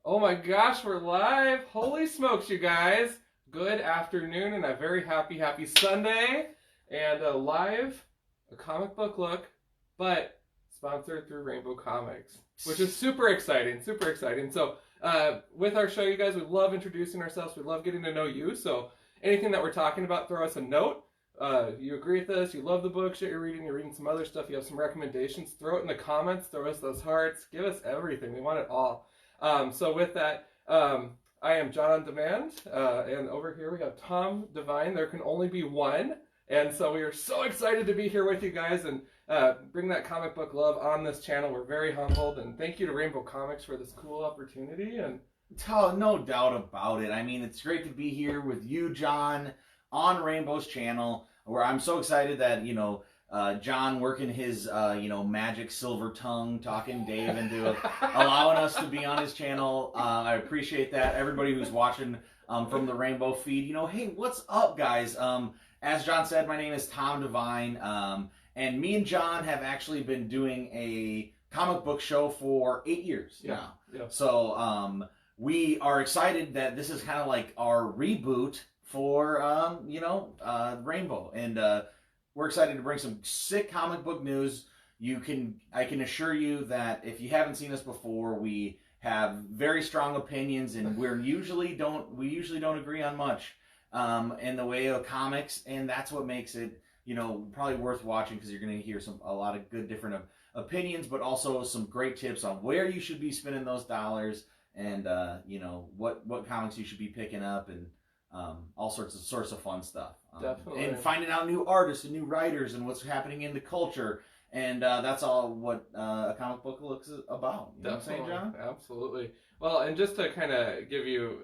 Oh my gosh, we're live! Holy smokes, you guys! Good afternoon and a very happy Sunday. And a comic book look, but sponsored through Rainbow Comics, which is super exciting, super exciting. So, with our show, you guys, we love introducing ourselves. We love getting to know you. So, anything that we're talking about, throw us a note. You agree with us, you love the books that you're reading some other stuff, you have some recommendations, throw it in the comments, throw us those hearts, give us everything. We want it all. So with that, I am John on Demand, and over here we have Tom Divine. There can only be one, and so we are so excited to be here with you guys and bring that comic book love on this channel. We're very humbled, and thank you to Rainbow Comics for this cool opportunity. And no doubt about it. I mean, it's great to be here with you, John, on Rainbow's channel, where I'm so excited that, John working his, magic silver tongue, talking Dave into allowing us to be on his channel. I appreciate that. Everybody who's watching from the Rainbow feed, hey, what's up, guys? As John said, my name is Tom Divine, and me and John have actually been doing a comic book show for 8 years now. Yeah. So we are excited that this is kind of like our reboot for Rainbow, and we're excited to bring some sick comic book news. I can assure you that if you haven't seen us before, we have very strong opinions, and we usually don't agree on much in the way of comics, and that's what makes it probably worth watching, because you're going to hear a lot of good different opinions, but also some great tips on where you should be spending those dollars, and what comics you should be picking up, and all sorts of fun stuff. Definitely. And finding out new artists and new writers and what's happening in the culture. And that's all what a comic book looks about. You know what I'm saying, John? Absolutely. Well, and just to kind of give you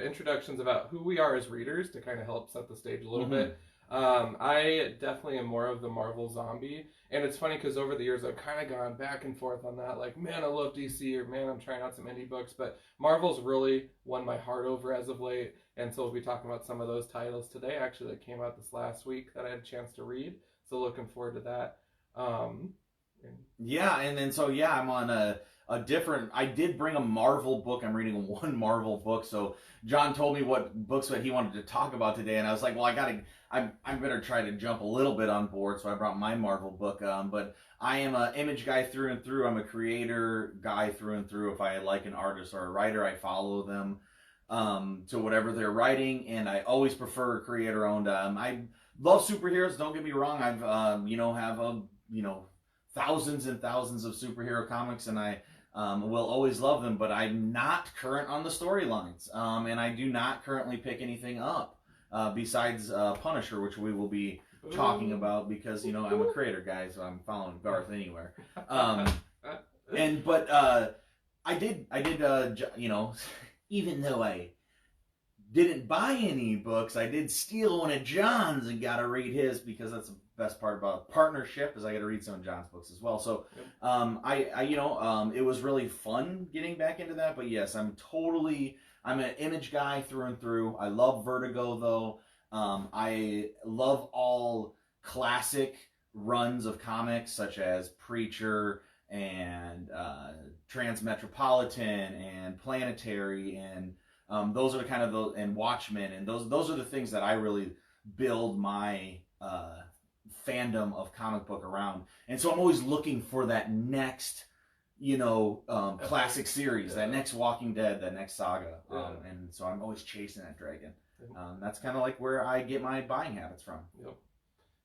introductions about who we are as readers to kind of help set the stage a little bit. I definitely am more of the Marvel zombie. And it's funny because over the years I've kind of gone back and forth on that. Like, man, I love DC, or man, I'm trying out some indie books. But Marvel's really won my heart over as of late. And so we'll be talking about some of those titles today, actually, that came out this last week that I had a chance to read. So looking forward to that. I'm on a different. I did bring a Marvel book. I'm reading one Marvel book. So John told me what books that he wanted to talk about today, and I was like, well, I'm better try to jump a little bit on board. So I brought my Marvel book. But I am an image guy through and through. I'm a creator guy through and through. If I like an artist or a writer, I follow them to whatever they're writing, and I always prefer creator-owned. I love superheroes. Don't get me wrong. I've have thousands and thousands of superhero comics, and I will always love them. But I'm not current on the storylines, and I do not currently pick anything up besides Punisher, which we will be talking about, because I'm a creator guy, so I'm following Garth anywhere. I did even though I didn't buy any books, I did steal one of John's and got to read his, because that's the best part about partnership, is I got to read some of John's books as well. So it was really fun getting back into that. But yes, I'm an image guy through and through. I love Vertigo though. I love all classic runs of comics, such as Preacher and Transmetropolitan and Planetary, and those are kind of and Watchmen, and those are the things that I really build my fandom of comic book around. And so I'm always looking for that next classic series, that next Walking Dead, that next saga, and so I'm always chasing that dragon. That's kind of like where I get my buying habits from.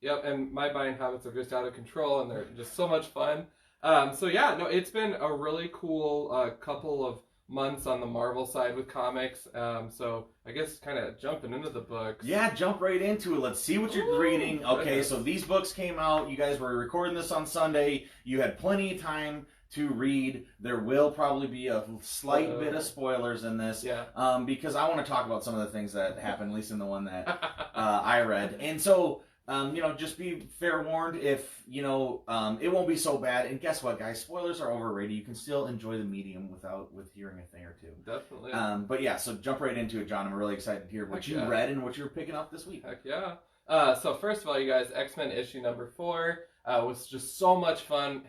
Yep, and my buying habits are just out of control, and they're just so much fun. It's been a really cool couple of months on the Marvel side with comics. So I guess kind of jumping into the books. Yeah, jump right into it. Let's see what you're reading. Okay, so these books came out. You guys were recording this on Sunday. You had plenty of time to read. There will probably be a slight bit of spoilers in this. Yeah. Because I want to talk about some of the things that happened, at least in the one that I read. And so just be fair warned if, it won't be so bad. And guess what, guys? Spoilers are overrated. You can still enjoy the medium with hearing a thing or two. Definitely. But yeah, so jump right into it, John. I'm really excited to hear what you read and what you're picking up this week. Heck yeah. So first of all, you guys, XMen issue number 4 was just so much fun.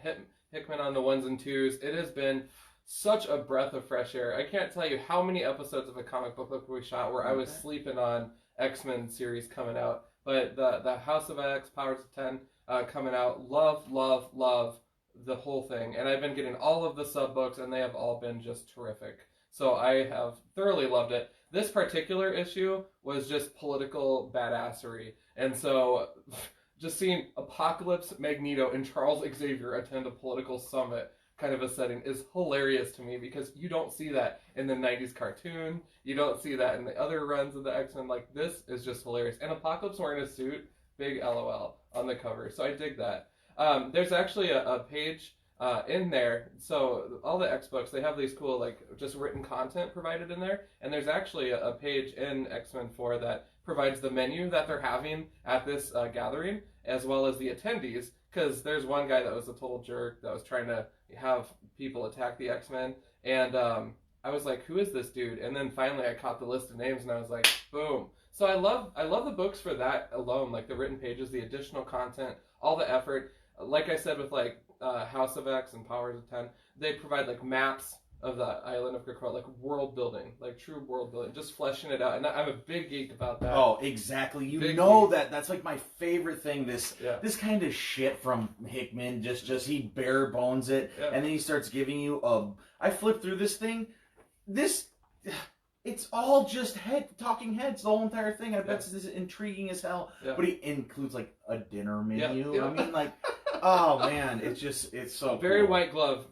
Hickman on the 1s and 2s. It has been such a breath of fresh air. I can't tell you how many episodes of a comic book look we shot where I was sleeping on X-Men series coming out. But the House of X, Powers of 10 coming out. Love the whole thing. And I've been getting all of the sub-books, and they have all been just terrific. So I have thoroughly loved it. This particular issue was just political badassery. And so just seeing Apocalypse, Magneto, and Charles Xavier attend a political summit kind of a setting is hilarious to me, because you don't see that in the 90s cartoon. You don't see that in the other runs of the X-Men. Like, this is just hilarious. And Apocalypse wearing a suit, big LOL on the cover. So I dig that. There's actually a page in there. So all the X books, they have these cool, like, just written content provided in there. And there's actually a page in X-Men 4 that provides the menu that they're having at this gathering, as well as the attendees. Because there's one guy that was a total jerk that was trying to have people attack the X-Men. And I was like, who is this dude? And then finally I caught the list of names, and I was like, boom. So I love the books for that alone, like the written pages, the additional content, all the effort. Like I said with like House of X and Powers of 10, they provide like maps of the island of Krakoa, like world building, like true world building, just fleshing it out. And I'm a big geek about that. Oh, exactly. You big know geek. that's like my favorite thing. This kind of shit from Hickman, just he bare bones it, and then he starts giving you I flipped through this thing. It's all just talking heads, the whole entire thing. I bet this is intriguing as hell. Yeah. But he includes like a dinner menu. Yeah. I mean, like, oh man, it's so very cool. white glove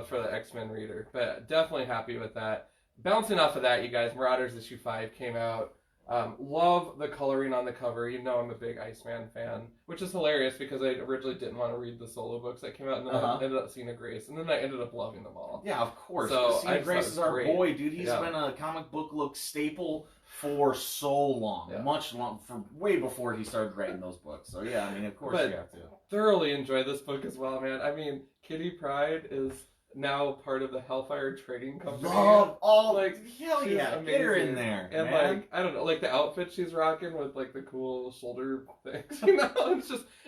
for the X-Men reader. But definitely happy with that. Bouncing off of that, you guys, Marauders issue 5 came out. Love the coloring on the cover. You know I'm a big Iceman fan, which is hilarious because I originally didn't want to read the solo books that came out, and then I ended up seeing Grace, and then I ended up loving them all. Yeah, of course. So Grace is our boy, dude. He's been a comic book look staple for so long, much long, for way before he started writing those books. So yeah, I mean, of course you have to. Thoroughly enjoy this book as well, man. I mean, Kitty Pryde is now part of the Hellfire Trading Company. Love all, like, hell yeah, amazing. Get her in there, and man. Like, I don't know, like the outfit she's rocking with like the cool shoulder things. You know,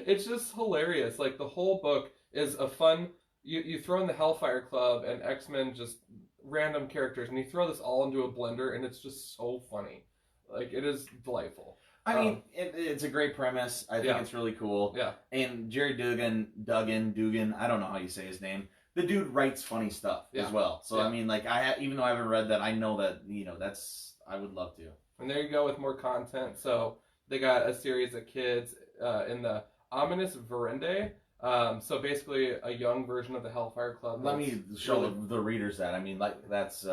it's just hilarious. Like the whole book is a fun. You throw in the Hellfire Club and X-Men, just random characters, and you throw this all into a blender, and it's just so funny. Like, it is delightful. I mean, it's a great premise. I think it's really cool. Yeah. And Jerry Dugan, I don't know how you say his name. The dude writes funny stuff as well. So I mean, like, even though I haven't read that, I know that, you know, I would love to. And there you go with more content. So they got a series of kids in the Ominous Verende. So basically a young version of the Hellfire Club. Let me show the readers that. I mean, like, that's,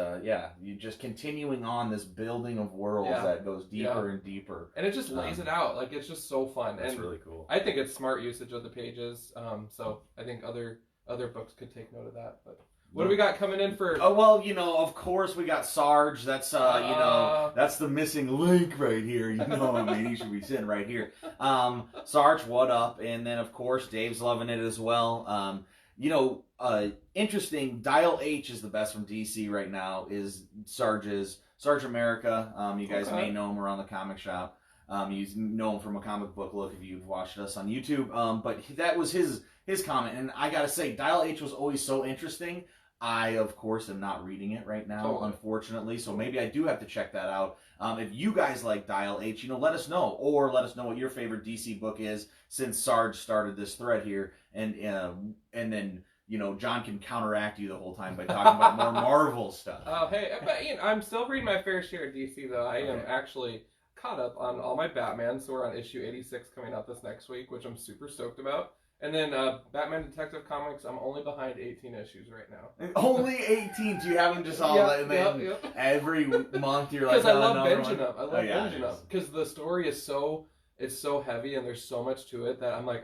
you just continuing on this building of worlds that goes deeper and deeper. And it just lays it out. Like, it's just so fun. It's really cool. I think it's smart usage of the pages. So I think other books could take note of that. But what do we got coming in for? Oh, well, you know, of course we got Sarge. That's, you know, that's the missing link right here. You know, I mean, he should be sitting right here. Sarge, what up? And then, of course, Dave's loving it as well. You know, interesting, Dial H is the best from DC right now, is Sarge America. You guys may know him around the comic shop. You know him from a comic book look if you've watched us on YouTube. But that was his comment. And I gotta say, Dial H was always so interesting. I, of course, am not reading it right now, unfortunately. So maybe I do have to check that out. If you guys like Dial H, you know, let us know. Or let us know what your favorite DC book is, since Sarge started this thread here. And then, you know, John can counteract you the whole time by talking about more Marvel stuff. Oh, hey, but, you know, I'm still reading my fair share of DC, though. I am actually caught up on all my Batman, so we're on issue 86 coming out this next week, which I'm super stoked about. And then Batman Detective Comics, I'm only behind 18 issues right now. Only 18? Do you have them just all every month you're like, because I love binging them. I love binging them because the story is so heavy and there's so much to it that I'm like,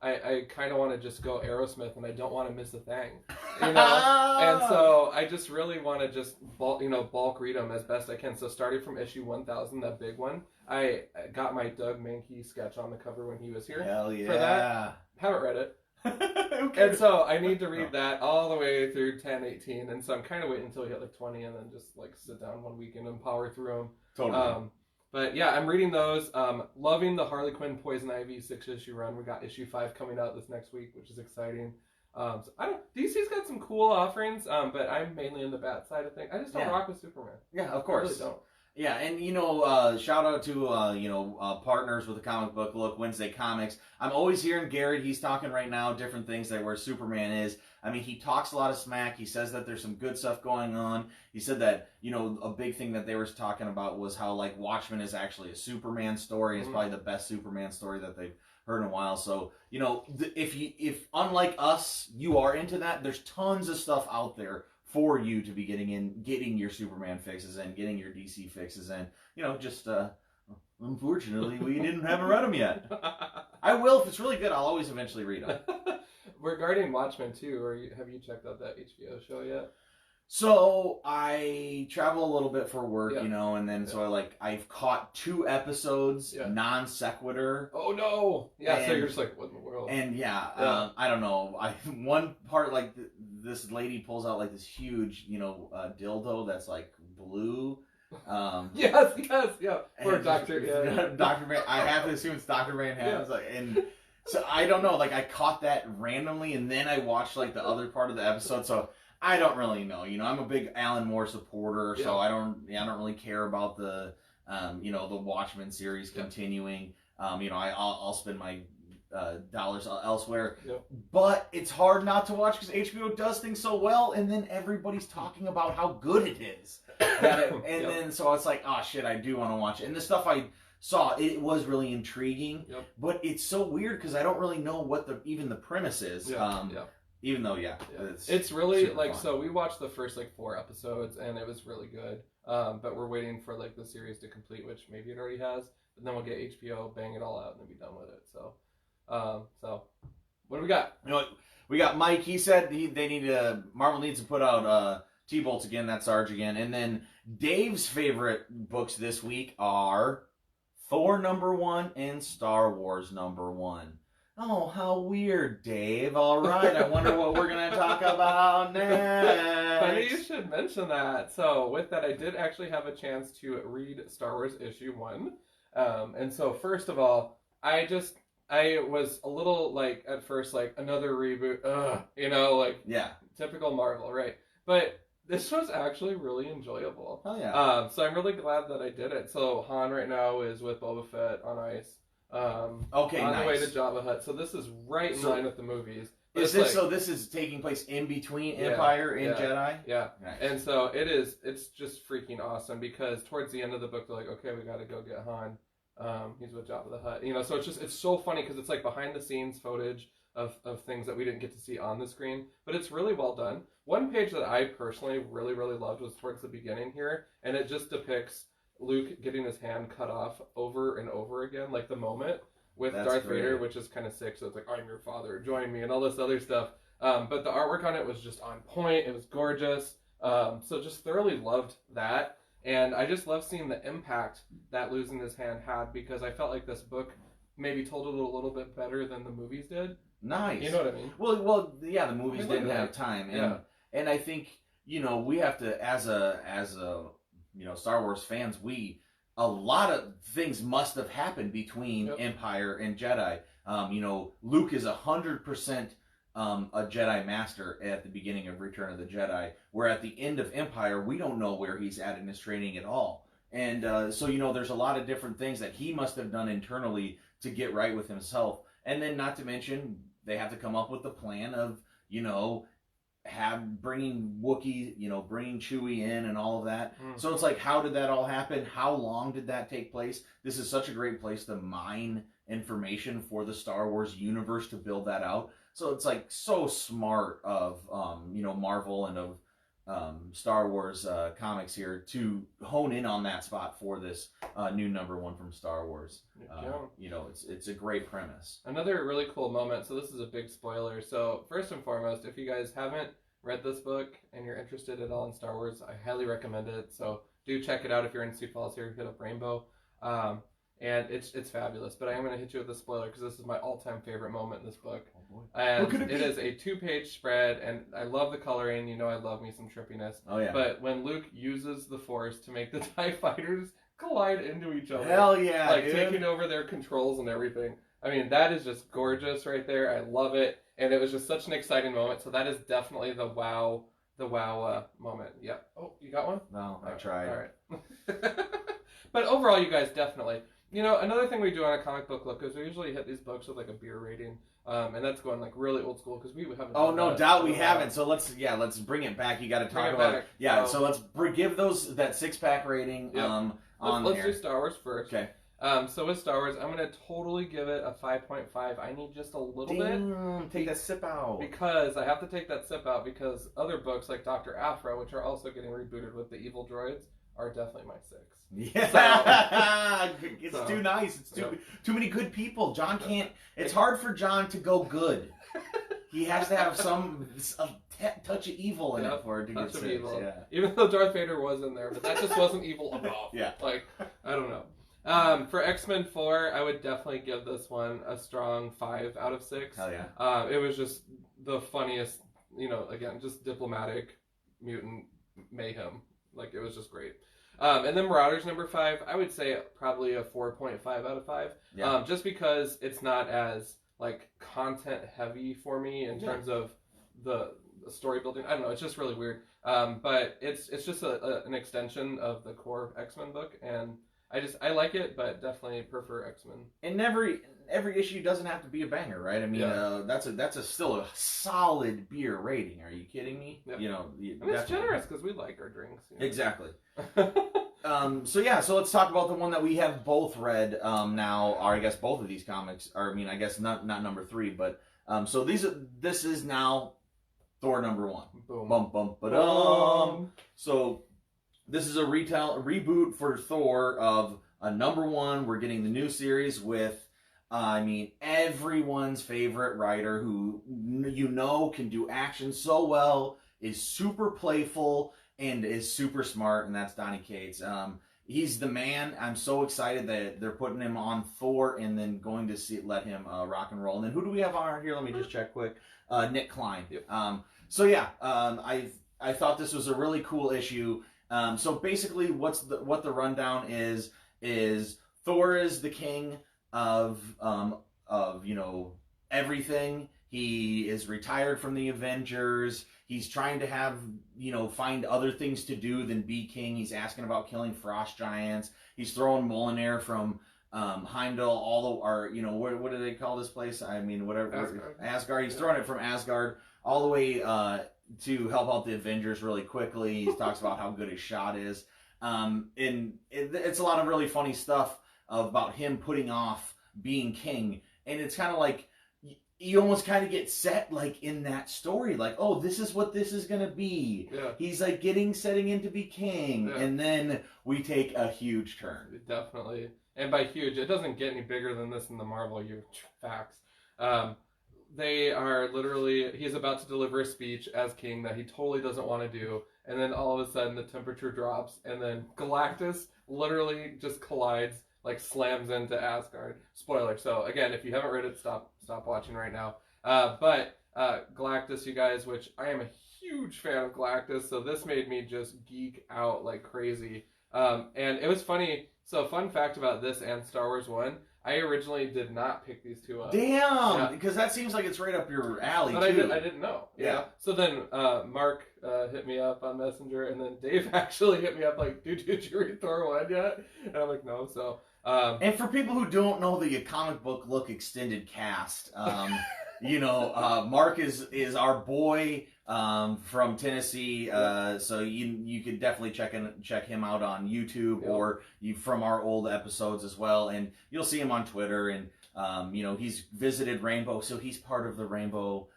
I kind of want to just go Aerosmith and I don't want to miss a thing, you know. And so I just really want to just bulk read them as best I can. So starting from issue 1000, that big one, I got my Doug Mankey sketch on the cover when he was here. Hell yeah! For that, haven't read it. And so I need to read that all the way through 10, 18, and so I'm kind of waiting until we hit like 20 and then just like sit down one weekend and power through them. Totally. But yeah, I'm reading those. Loving the Harley Quinn Poison Ivy 6-issue run. We got issue 5 coming out this next week, which is exciting. So I don't. DC's got some cool offerings, but I'm mainly in the Bat side of things. I just don't rock with Superman. Yeah, of course. I really don't. Yeah, and shout out to partners with the Comic Book Look, Wednesday Comics. I'm always hearing Garrett. He's talking right now different things that where Superman is. I mean, he talks a lot of smack. He says that there's some good stuff going on. He said that a big thing that they were talking about was how like Watchmen is actually a Superman story. It's probably the best Superman story that they've heard in a while. So if unlike us, you are into that, there's tons of stuff out there for you to be getting your Superman fixes in, getting your DC fixes in. Unfortunately, we haven't read them yet. I will if it's really good. I'll always eventually read them. Regarding Watchmen too, have you checked out that HBO show yet? So I travel a little bit for work, and then so I've caught 2 episodes non sequitur. Oh no! Yeah, so you're just like, what in the world? And I don't know. One part this lady pulls out like this huge, dildo that's like blue. Yes, yeah. For Dr. Dr. Van. I have to assume it's Dr. Van Ham's. And so I don't know. Like I caught that randomly, and then I watched like the other part of the episode. So I don't really know. I'm a big Alan Moore supporter, so I don't really care about the the Watchmen series continuing. I'll spend my dollars elsewhere. Yep. But it's hard not to watch because HBO does things so well, and then everybody's talking about how good it is. Then so it's like, oh shit, I do want to watch it. And the stuff I saw, it was really intriguing. Yep. But it's so weird because I don't really know what even the premise is. Even though, it's really like fun. So we watched the first 4 episodes and it was really good. But we're waiting for the series to complete, which maybe it already has. But then we'll get HBO, bang it all out, and then be done with it. So what do we got? We got Mike. He said Marvel needs to put out T-Bolts again. That's Sarge again. And then Dave's favorite books this week are Thor #1 and Star Wars #1. Oh, how weird, Dave. All right, I wonder what we're going to talk about next. Funny you should mention that. So with that, I did actually have a chance to read Star Wars issue 1. And so first of all, I was a little at first another reboot, typical Marvel, right? But this was actually really enjoyable. Oh yeah. So I'm really glad that I did it. So Han right now is with Boba Fett on ice. On the way to Jabba Hutt. So this is right in line with the movies. Is this so? This is taking place in between Empire and Jedi. Yeah. Nice. And so it's just freaking awesome because towards the end of the book they're like, okay, we got to go get Han. He's with Jabba the Hutt. So it's so funny because it's behind the scenes footage of things that we didn't get to see on the screen, but it's really well done. One page that I personally really, really loved was towards the beginning here, and it just depicts Luke getting his hand cut off over and over again, the moment with Darth Vader, which is kind of sick. So it's I'm your father, join me, and all this other stuff. But the artwork on it was just on point. It was gorgeous. So just thoroughly loved that. And I just love seeing the impact that losing his hand had because I felt like this book maybe told it a little bit better than the movies did. Nice. You know what I mean? Well, yeah, the movies didn't have time. And I think, we have to, as a Star Wars fans, a lot of things must have happened between Empire and Jedi. Luke is 100% a Jedi Master at the beginning of Return of the Jedi, where at the end of Empire, we don't know where he's at in his training at all. And so, there's a lot of different things that he must have done internally to get right with himself. And then not to mention, they have to come up with the plan of, bringing Wookiee, bringing Chewie in and all of that. So it's how did that all happen? How long did that take place? This is such a great place to mine information for the Star Wars universe to build that out. So it's so smart of Marvel and of Star Wars comics here to hone in on that spot for this new #1 from Star Wars. It's a great premise. Another really cool moment. So this is a big spoiler. So first and foremost, if you guys haven't read this book and you're interested at all in Star Wars, I highly recommend it. So do check it out if you're in Sioux Falls here. Hit up Rainbow. And it's fabulous. But I am going to hit you with a spoiler because this is my all-time favorite moment in this book. And it is a 2-page spread, and I love the coloring. I love me some trippiness. Oh, yeah. But when Luke uses the Force to make the TIE fighters collide into each other. Hell yeah, dude. Taking over their controls and everything. I mean, that is just gorgeous right there. I love it. And it was just such an exciting moment. So that is definitely the wow moment. Yeah. Oh, you got one? No, I tried. All right. But overall, you guys definitely. You know, another thing we do on a comic book look is we usually hit these books with like a beer rating. And that's going like really old school because we haven't. Oh, no doubt we haven't. So let's bring it back. You got to talk about it. Yeah. So let's give those that 6-pack rating. Yep. Let's do Star Wars first. Okay. So with Star Wars, I'm gonna totally give it a 5.5. I need just a little bit. Take that sip out. Because I have to take that sip out because other books like Dr. Aphra, which are also getting rebooted with the evil droids, are definitely my 6. Yeah, it's too nice. It's too many good people. John can't. It's hard for John to go good. He has to have a touch of evil in it for it to get 6. Yeah. Even though Darth Vader was in there, but that just wasn't evil enough. Yeah. Like, I don't know. For X-Men 4, I would definitely give this one a strong 5 out of 6. Hell yeah. It was just the funniest, again, just diplomatic mutant mayhem. Like, it was just great. And then Marauders number 5, I would say probably a 4.5 out of 5. Yeah. Just because it's not as, like, content heavy for me in terms of the story building. I don't know, it's just really weird. But it's just an extension of the core X-Men book, and I like it, but definitely prefer X-Men. And every issue doesn't have to be a banger, right? I mean, that's still a solid beer rating. Are you kidding me? Yep. And it's generous because we like our drinks. Exactly. So let's talk about the one that we have both read now, or I guess both of these comics. Or I guess not number 3, but so this is now Thor number 1. Boom. Bum bum ba-dum. So this is a reboot for Thor of a number 1. We're getting the new series with, everyone's favorite writer who can do action so well, is super playful, and is super smart, and that's Donny Cates. He's the man. I'm so excited that they're putting him on Thor and then going to let him rock and roll. And then who do we have on here? Let me just check quick. Nick Klein. Yep. I thought this was a really cool issue. So basically what the rundown is Thor is the king of everything. He is retired from the Avengers. He's trying to find other things to do than be king. He's asking about killing frost giants. He's throwing Mjolnir from Heimdall, what do they call this place? Asgard. He's throwing it from Asgard all the way to help out the Avengers really quickly. He talks about how good his shot is. And it's a lot of really funny stuff about him putting off being king. And it's kind of like, you almost kind of get set like in that story, like, oh, this is what this is gonna be. Yeah. He's like setting in to be king, and then we take a huge turn. Definitely, and by huge, it doesn't get any bigger than this in the Marvel facts. They are literally, he's about to deliver a speech as king that he totally doesn't want to do, and then all of a sudden the temperature drops, and then Galactus literally just collides, like slams into Asgard. Spoiler. So again, if you haven't read it, stop watching right now. But Galactus, you guys, which I am a huge fan of Galactus, so this made me just geek out like crazy. And it was funny. So fun fact about this and Star Wars 1, I originally did not pick these two up. Damn! Because that seems like it's right up your alley, but too. I didn't know. Yeah. So then Mark hit me up on Messenger, and then Dave actually hit me up like, dude, did you read Thor 1 yet? And I'm like, no. So... and for people who don't know the comic book look extended cast, Mark is our boy from Tennessee, so you could definitely check him out on YouTube, or from our old episodes as well, and you'll see him on Twitter, and he's visited Rainbow, so he's part of the Rainbow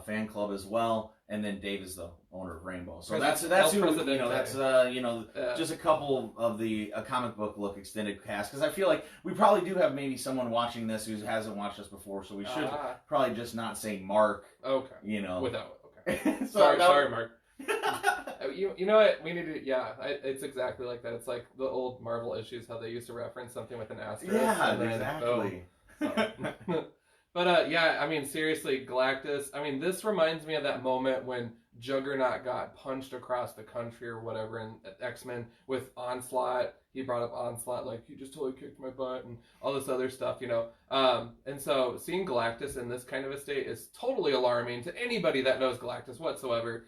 fan club as well. And then Dave is the owner of Rainbow, so that's who that's just a couple of the comic book look extended cast, because I feel like we probably do have maybe someone watching this who hasn't watched us before, so we should probably just not say Mark. Okay. Without. Okay. sorry, Mark. You know what? We need to. Yeah, it's exactly like that. It's like the old Marvel issues, how they used to reference something with an asterisk. Yeah, exactly. But seriously, Galactus, this reminds me of that moment when Juggernaut got punched across the country or whatever in X-Men with Onslaught. He brought up Onslaught, like, he just totally kicked my butt and all this other stuff, you know. And so seeing Galactus in this kind of a state is totally alarming to anybody that knows Galactus whatsoever.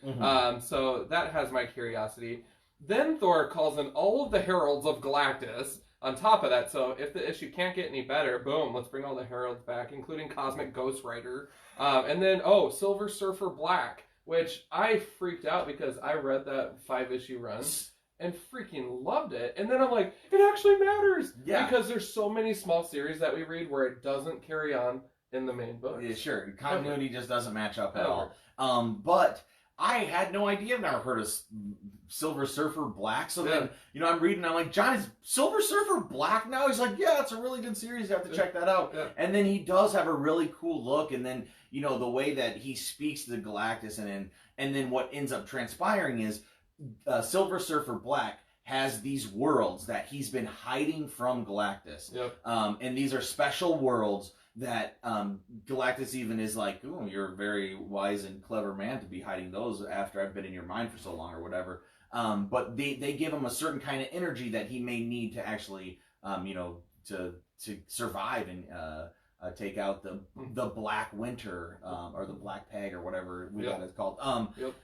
So that has my curiosity. Then Thor calls in all of the heralds of Galactus on top of that. So if the issue can't get any better, boom, let's bring all the heralds back, including Cosmic Ghost Rider. And then, Silver Surfer Black, which I freaked out because I read that 5-issue run and freaking loved it. And then I'm like, it actually matters. Yeah. Because there's so many small series that we read where it doesn't carry on in the main book. Yeah, sure. Continuity just doesn't match up at all. But I had no idea. I've never heard of Silver Surfer Black. So then, you know, I'm reading, I'm like, John, is Silver Surfer Black now? He's like, yeah, it's a really good series. You have to check that out. And then he does have a really cool look. And then, you know, the way that he speaks to Galactus and then what ends up transpiring is Silver Surfer Black has these worlds that he's been hiding from Galactus. And these are special worlds that Galactus even is like, ooh, you're a very wise and clever man to be hiding those after I've been in your mind for so long or whatever. But they give him a certain kind of energy that he may need to actually, you know, to survive and take out the Black Winter or the Black Peg or whatever we got it called.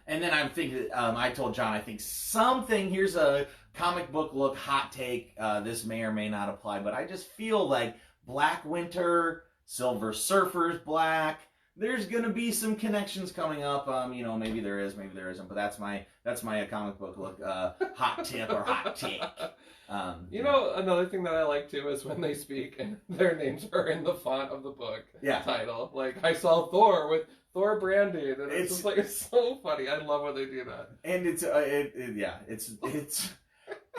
And then I'm thinking, I told John, I think something, here's a comic book look, hot take, this may or may not apply, but I just feel like Black Winter, Silver Surfer's Black, there's gonna be some connections coming up. You know, maybe there is, maybe there isn't, but that's my comic book look, hot tip or hot take. You know, another thing that I like too is when they speak and their names are in the font of the book title. Like, I saw Thor with Thor branding, and it's just like, it's so funny. I love when they do that. And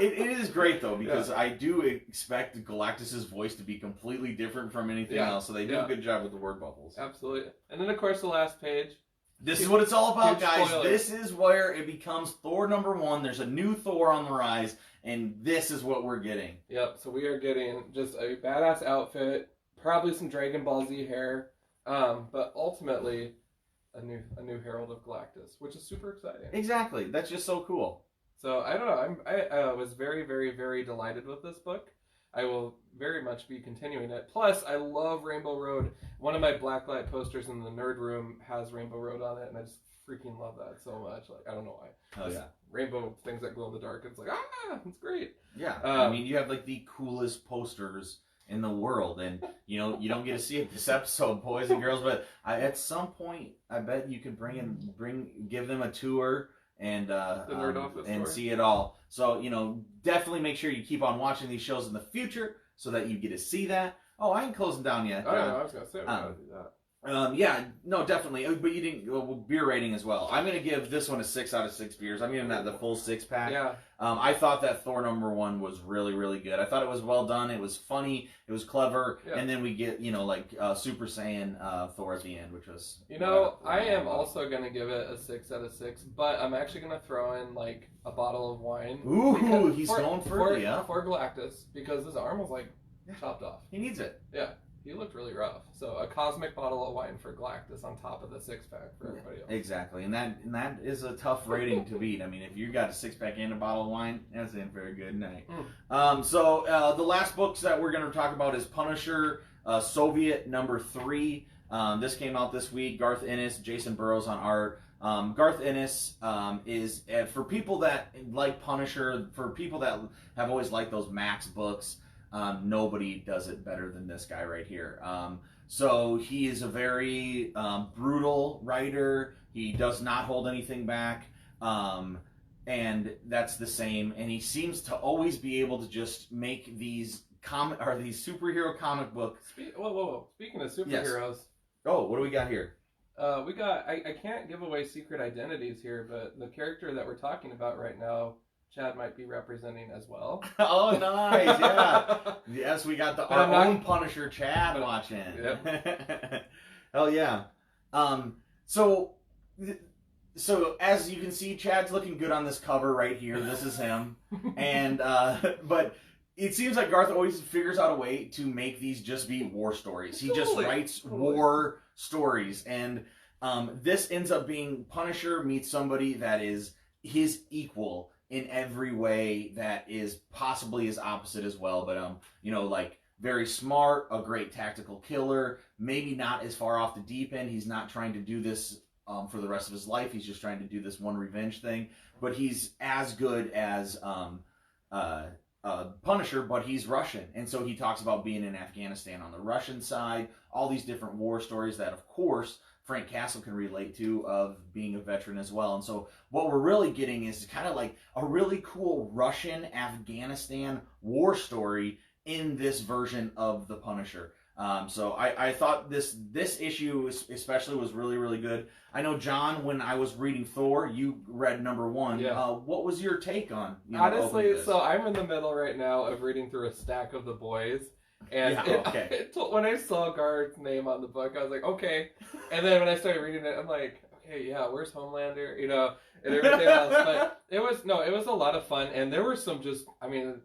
it is great though, because I do expect Galactus's voice to be completely different from anything else. So they do a good job with the word bubbles. Absolutely. And then of course the last page. This is what it's all about, guys. Spoiler. This is where it becomes Thor #1. There's a new Thor on the rise, and this is what we're getting. Yep. So we are getting just a badass outfit, probably some Dragon Ball Z hair, but ultimately a new Herald of Galactus, which is super exciting. Exactly. That's just so cool. So I don't know. I was very, very, very delighted with this book. I will very much be continuing it. Plus, I love Rainbow Road. One of my blacklight posters in the nerd room has Rainbow Road on it, and I just freaking love that so much. Like, I don't know why. Oh yeah. Rainbow things that glow in the dark. It's like, it's great. Yeah. I mean, you have like the coolest posters in the world, and you know you don't get to see it this episode, boys and girls. But at some point, I bet you could give them a tour. And and see it all. So, you know, definitely make sure you keep on watching these shows in the future so that you get to see that. Oh, I ain't closing down yet. Oh, yeah, I was gonna say we gotta do that. Yeah, no, definitely. But you didn't beer rating as well. I'm gonna give this one a 6 out of 6 beers. I'm giving that the full 6-pack. Yeah. I thought that Thor #1 was really, really good. I thought it was well done. It was funny. It was clever. Yeah. And then we get, you know, like Super Saiyan Thor at the end, which was. You know, I am also gonna give it a 6 out of 6, but I'm actually gonna throw in like a bottle of wine. Ooh, he's going for Galactus, because his arm was like chopped off. He needs it. Yeah. He looked really rough. So a cosmic bottle of wine for Galactus on top of the 6-pack for everybody else. Exactly. And that is a tough rating to beat. I mean, if you got a 6-pack and a bottle of wine, that's a very good night. So the last books that we're going to talk about is Punisher, Soviet #3. This came out this week. Garth Ennis, Jason Burrows on art. Garth Ennis is, for people that like Punisher, for people that have always liked those Max books, nobody does it better than this guy right here. So he is a very brutal writer. He does not hold anything back. And that's the same. And he seems to always be able to just make these these superhero comic book. Whoa. Speaking of superheroes. Yes. Oh, what do we got here? We got, I can't give away secret identities here, but the character that we're talking about right now, Chad might be representing as well. Oh, nice, yeah. Yes, we got our own Punisher, Chad, watching. Yep. Hell yeah. So as you can see, Chad's looking good on this cover right here. This is him. And, but it seems like Garth always figures out a way to make these just be war stories. He just writes war stories. And This ends up being Punisher meets somebody that is his equal in every way that is possibly his opposite as well. But like very smart, a great tactical killer, maybe not as far off the deep end. He's not trying to do this for the rest of his life. He's just trying to do this one revenge thing. But he's as good as Punisher, but he's Russian. And so he talks about being in Afghanistan on the Russian side, all these different war stories that, of course, Frank Castle can relate to, of being a veteran as well. And so what we're really getting is kind of like a really cool Russian-Afghanistan war story in this version of the Punisher. So I thought this issue especially was really, really good. I know, John, when I was reading Thor, you read #1. Yeah. What was your take on Honestly, so I'm in the middle right now of reading through a stack of the boys. And when I saw Garth's name on the book, I was like, okay. And then when I started reading it, I'm like, okay, yeah, where's Homelander? And everything else. But it was a lot of fun. And there were some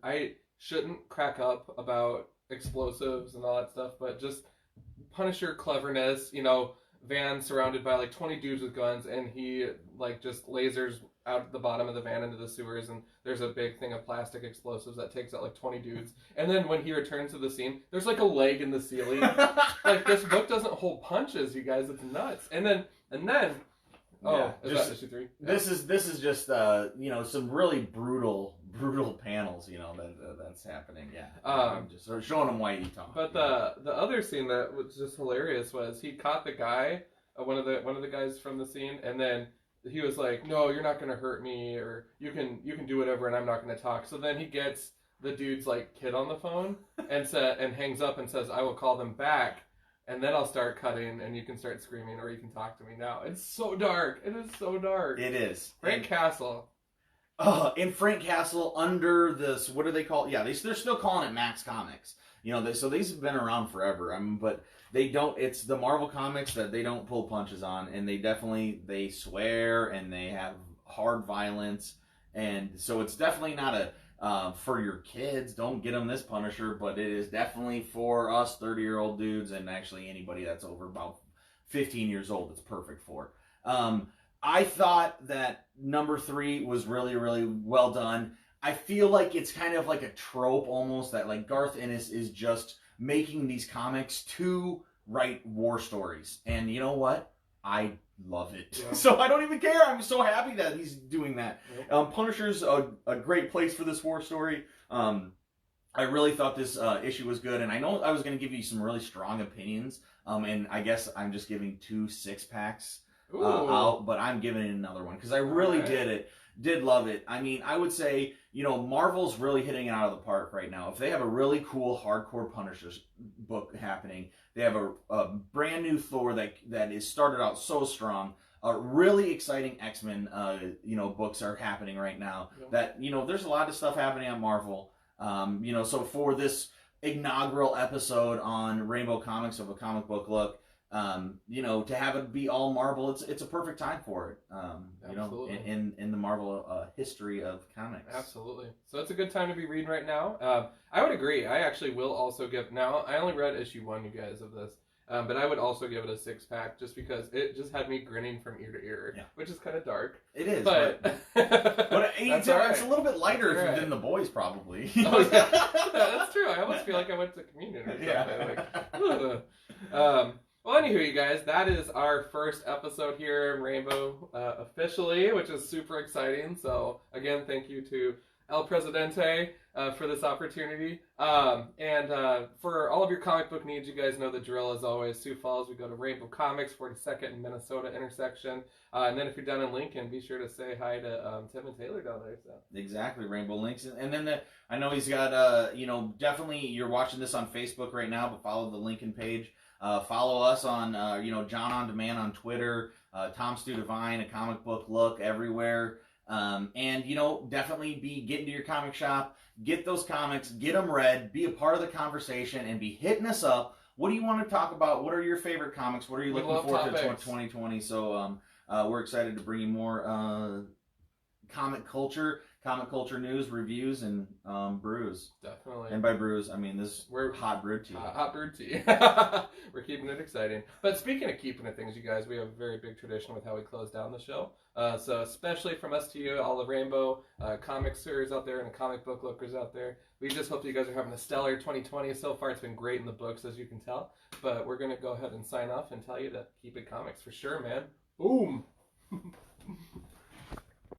I shouldn't crack up about explosives and all that stuff, but just Punisher cleverness, van surrounded by like 20 dudes with guns, and he like just lasers out the bottom of the van into the sewers, and there's a big thing of plastic explosives that takes out like 20 dudes. And then when he returns to the scene, there's like a leg in the ceiling. Like, this book doesn't hold punches, you guys. It's nuts. And then is that issue 3? This is just some really brutal panels, that's happening. Yeah. I'm just sort of showing them why he talks. But the other scene that was just hilarious was he caught the guy, one of the guys from the scene, and then he was like, "No, you're not gonna hurt me, or you can do whatever, and I'm not gonna talk." So then he gets the dude's like kid on the phone and hangs up and says, "I will call them back, and then I'll start cutting, and you can start screaming, or you can talk to me now." It's so dark. It is so dark. It is. Frank Castle. In Frank Castle, under this, what do they call it? Yeah, they're still calling it Max Comics. So these have been around forever. But they don't. It's the Marvel Comics that they don't pull punches on, and they swear and they have hard violence, and so it's definitely not a for your kids. Don't get them this Punisher, but it is definitely for us 30-year-old dudes, and actually anybody that's over about 15 years old. It's perfect for. I thought that #3 was really, really well done. I feel like it's kind of like a trope almost, that like Garth Ennis is just making these comics to write war stories. And you know what? I love it. Yeah. So I don't even care. I'm so happy that he's doing that. Yep. Punisher's a great place for this war story. I really thought this issue was good, and I know I was going to give you some really strong opinions, and I guess I'm just giving 2 6-packs out, but I'm giving it another one because I really did love it. I mean, I would say, Marvel's really hitting it out of the park right now. If they have a really cool hardcore Punishers book happening, they have a brand new Thor that is started out so strong. Really exciting XMen, books are happening right now. That, there's a lot of stuff happening at Marvel. So for this inaugural episode on Rainbow Comics of a Comic Book Look, to have it be all Marvel, it's a perfect time for it. In the Marvel history of comics. Absolutely. So it's a good time to be reading right now. I would agree. I actually will also give. Now, I only read issue 1, you guys, of this. But I would also give it a 6-pack just because it just had me grinning from ear to ear, which is kind of dark. It is, but it's a little bit lighter than the boys, probably. Oh, yeah. That's true. I almost feel like I went to communion or something. Well, anywho, you guys, that is our first episode here in Rainbow officially, which is super exciting. So, again, thank you to El Presidente for this opportunity. And for all of your comic book needs, you guys know the drill as always. Sioux Falls, we go to Rainbow Comics, 42nd and Minnesota intersection. And then if you're down in Lincoln, be sure to say hi to Tim and Taylor down there. So. Exactly, Rainbow Links. And then I know he's got, definitely you're watching this on Facebook right now, but follow the Lincoln page. Follow us on, John on Demand on Twitter, Tom Stu Divine, A Comic Book Look, everywhere. And, definitely be getting to your comic shop, get those comics, get them read, be a part of the conversation, and be hitting us up. What do you want to talk about? What are your favorite comics? What are you looking forward to 2020? So we're excited to bring you more comic culture news, reviews, and brews. Definitely. And by brews, I mean we're hot brewed tea. Hot brewed tea. We're keeping it exciting. But speaking of keeping it things, you guys, we have a very big tradition with how we close down the show. So especially from us to you, all the Rainbow comic series out there and the comic book lookers out there, we just hope that you guys are having a stellar 2020. So far, it's been great in the books, as you can tell. But we're going to go ahead and sign off and tell you to keep it comics for sure, man. Boom!